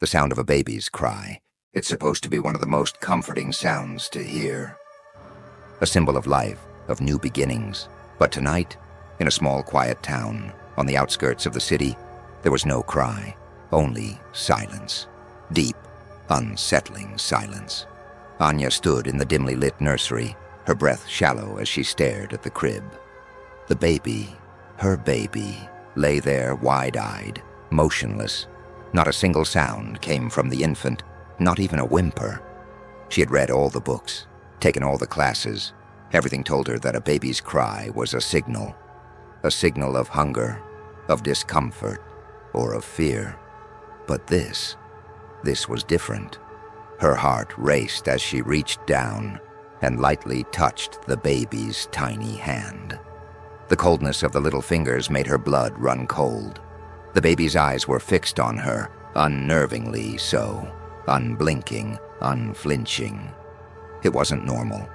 The sound of a baby's cry. It's supposed to be one of the most comforting sounds to hear. A symbol of life, of new beginnings. But tonight, in a small quiet town, on the outskirts of the city, there was no cry, only silence. Deep, unsettling silence. Anya stood in the dimly lit nursery, her breath shallow as she stared at the crib. The baby, her baby, lay there wide-eyed, motionless. Not a single sound came from the infant, not even a whimper. She had read all the books, taken all the classes. Everything told her that a baby's cry was a signal of hunger, of discomfort, or of fear. But this was different. Her heart raced as she reached down and lightly touched the baby's tiny hand. The coldness of the little fingers made her blood run cold. The baby's eyes were fixed on her, unnervingly so, unblinking, unflinching. It wasn't normal.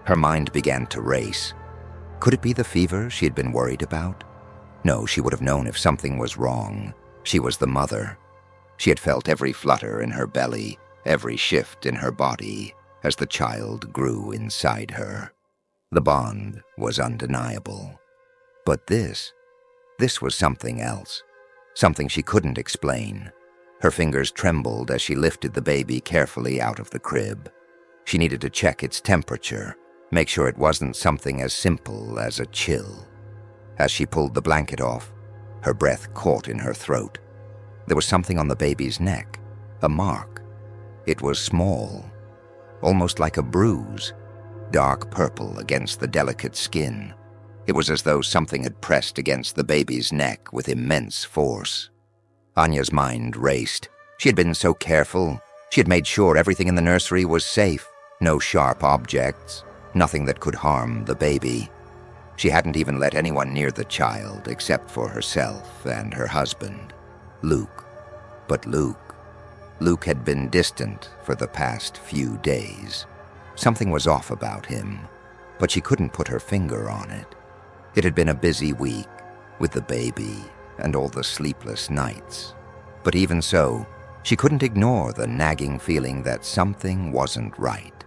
Her mind began to race. Could it be the fever she had been worried about? No, she would have known if something was wrong. She was the mother. She had felt every flutter in her belly, every shift in her body, as the child grew inside her. The bond was undeniable. But this was something else. Something she couldn't explain. Her fingers trembled as she lifted the baby carefully out of the crib. She needed to check its temperature, make sure it wasn't something as simple as a chill. As she pulled the blanket off, her breath caught in her throat. There was something on the baby's neck, a mark. It was small, almost like a bruise, dark purple against the delicate skin. It was as though something had pressed against the baby's neck with immense force. Anya's mind raced. She had been so careful. She had made sure everything in the nursery was safe. No sharp objects, nothing that could harm the baby. She hadn't even let anyone near the child except for herself and her husband, Luke. But Luke had been distant for the past few days. Something was off about him, but she couldn't put her finger on it. It had been a busy week, with the baby and all the sleepless nights. But even so, she couldn't ignore the nagging feeling that something wasn't right.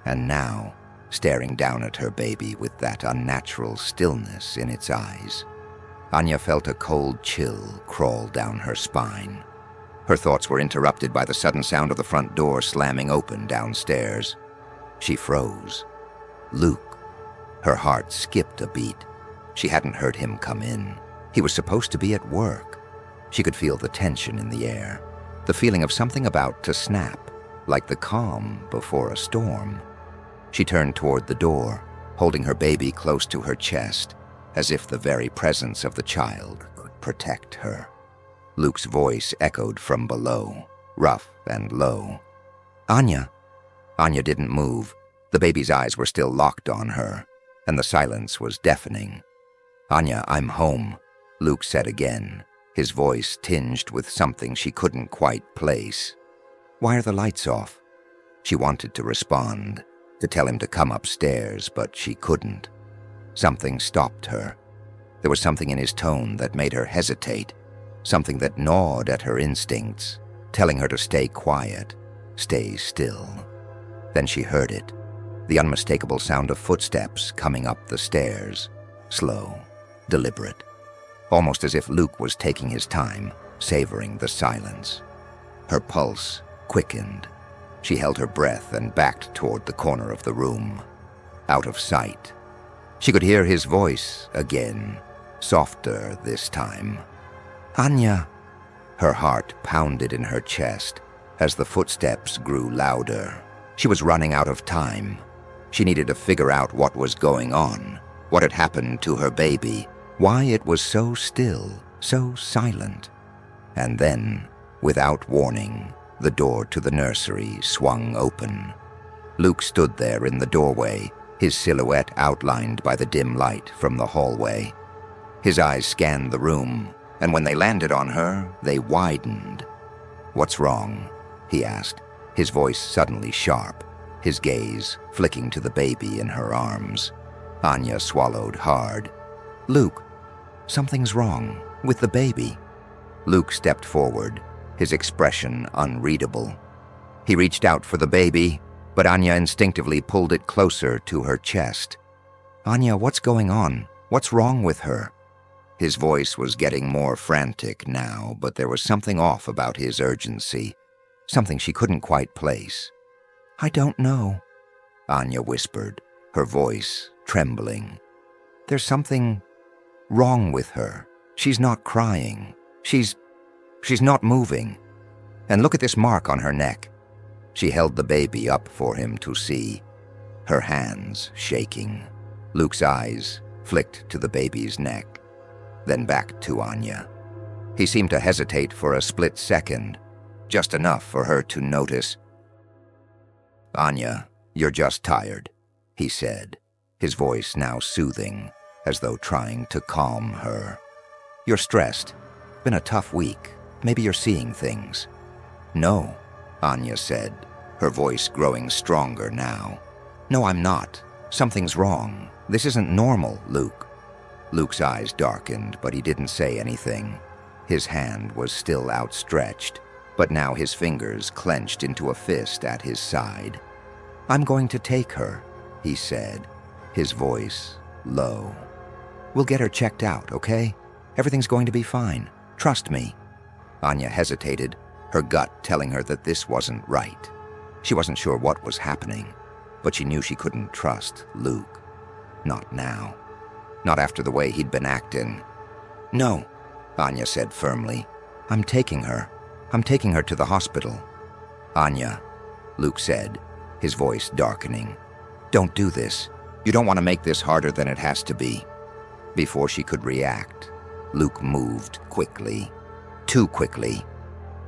And now, staring down at her baby with that unnatural stillness in its eyes, Anya felt a cold chill crawl down her spine. Her thoughts were interrupted by the sudden sound of the front door slamming open downstairs. She froze. Luke. Her heart skipped a beat. She hadn't heard him come in. He was supposed to be at work. She could feel the tension in the air, the feeling of something about to snap, like the calm before a storm. She turned toward the door, holding her baby close to her chest, as if the very presence of the child could protect her. Luke's voice echoed from below, rough and low. "Anya." Anya didn't move. The baby's eyes were still locked on her, and the silence was deafening. "Anya, I'm home," Luke said again, his voice tinged with something she couldn't quite place. "Why are the lights off?" She wanted to respond, to tell him to come upstairs, but she couldn't. Something stopped her. There was something in his tone that made her hesitate, something that gnawed at her instincts, telling her to stay quiet, stay still. Then she heard it, the unmistakable sound of footsteps coming up the stairs, slow, deliberate, almost as if Luke was taking his time, savoring the silence. Her pulse quickened. She held her breath and backed toward the corner of the room, out of sight. She could hear his voice again, softer this time. "Anya." Her heart pounded in her chest as the footsteps grew louder. She was running out of time. She needed to figure out what was going on, what had happened to her baby, why it was so still, so silent. And then, without warning, the door to the nursery swung open. Luke stood there in the doorway, his silhouette outlined by the dim light from the hallway. His eyes scanned the room, and when they landed on her, they widened. "What's wrong?" he asked, his voice suddenly sharp, his gaze flicking to the baby in her arms. Anya swallowed hard. "Luke, something's wrong with the baby." Luke stepped forward, his expression unreadable. He reached out for the baby, but Anya instinctively pulled it closer to her chest. "Anya, what's going on? What's wrong with her?" His voice was getting more frantic now, but there was something off about his urgency, something she couldn't quite place. "I don't know," Anya whispered, her voice trembling. "There's something wrong with her. She's not crying. She's not moving. And look at this mark on her neck." She held the baby up for him to see, her hands shaking. Luke's eyes flicked to the baby's neck, then back to Anya. He seemed to hesitate for a split second, just enough for her to notice. "Anya, you're just tired," he said, his voice now soothing, as though trying to calm her. "You're stressed. Been a tough week. Maybe you're seeing things." "No," Anya said, her voice growing stronger now. "No, I'm not. Something's wrong. This isn't normal, Luke." Luke's eyes darkened, but he didn't say anything. His hand was still outstretched, but now his fingers clenched into a fist at his side. "I'm going to take her," he said, his voice low. "We'll get her checked out, okay? Everything's going to be fine. Trust me." Anya hesitated, her gut telling her that this wasn't right. She wasn't sure what was happening, but she knew she couldn't trust Luke. Not now. Not after the way he'd been acting. "No," Anya said firmly. I'm taking her. I'm taking her to the hospital." "Anya," Luke said, his voice darkening. "Don't do this. You don't want to make this harder than it has to be." Before she could react, Luke moved quickly. Too quickly.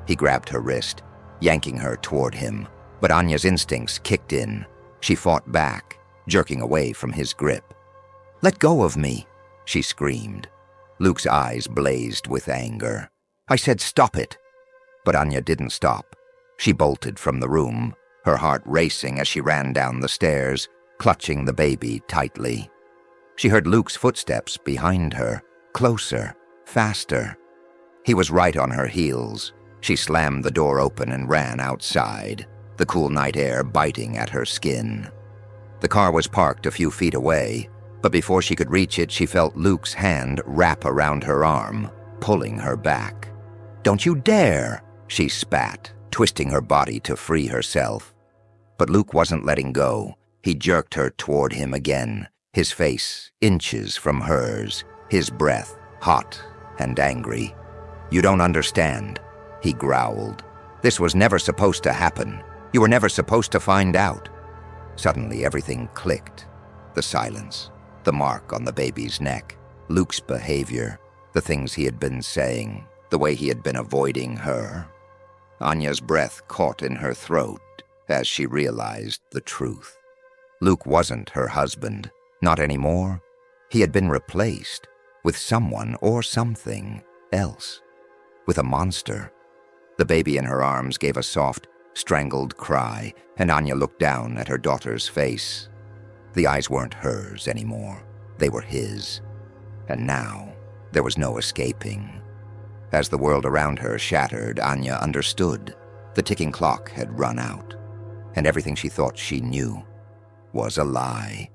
He grabbed her wrist, yanking her toward him, but Anya's instincts kicked in. She fought back, jerking away from his grip. "Let go of me," she screamed. Luke's eyes blazed with anger. "I said stop it." But Anya didn't stop. She bolted from the room, her heart racing as she ran down the stairs, clutching the baby tightly. She heard Luke's footsteps behind her, closer, faster. He was right on her heels. She slammed the door open and ran outside, the cool night air biting at her skin. The car was parked a few feet away, but before she could reach it, she felt Luke's hand wrap around her arm, pulling her back. "Don't you dare!" she spat, twisting her body to free herself. But Luke wasn't letting go. He jerked her toward him again, his face inches from hers, his breath hot and angry. "You don't understand," he growled. "This was never supposed to happen. You were never supposed to find out." Suddenly everything clicked. The silence, the mark on the baby's neck, Luke's behavior, the things he had been saying, the way he had been avoiding her. Anya's breath caught in her throat as she realized the truth. Luke wasn't her husband, not anymore. He had been replaced with someone or something else, with a monster. The baby in her arms gave a soft, strangled cry, and Anya looked down at her daughter's face. The eyes weren't hers anymore. They were his. And now, there was no escaping. As the world around her shattered, Anya understood. The ticking clock had run out, and everything she thought she knew was a lie.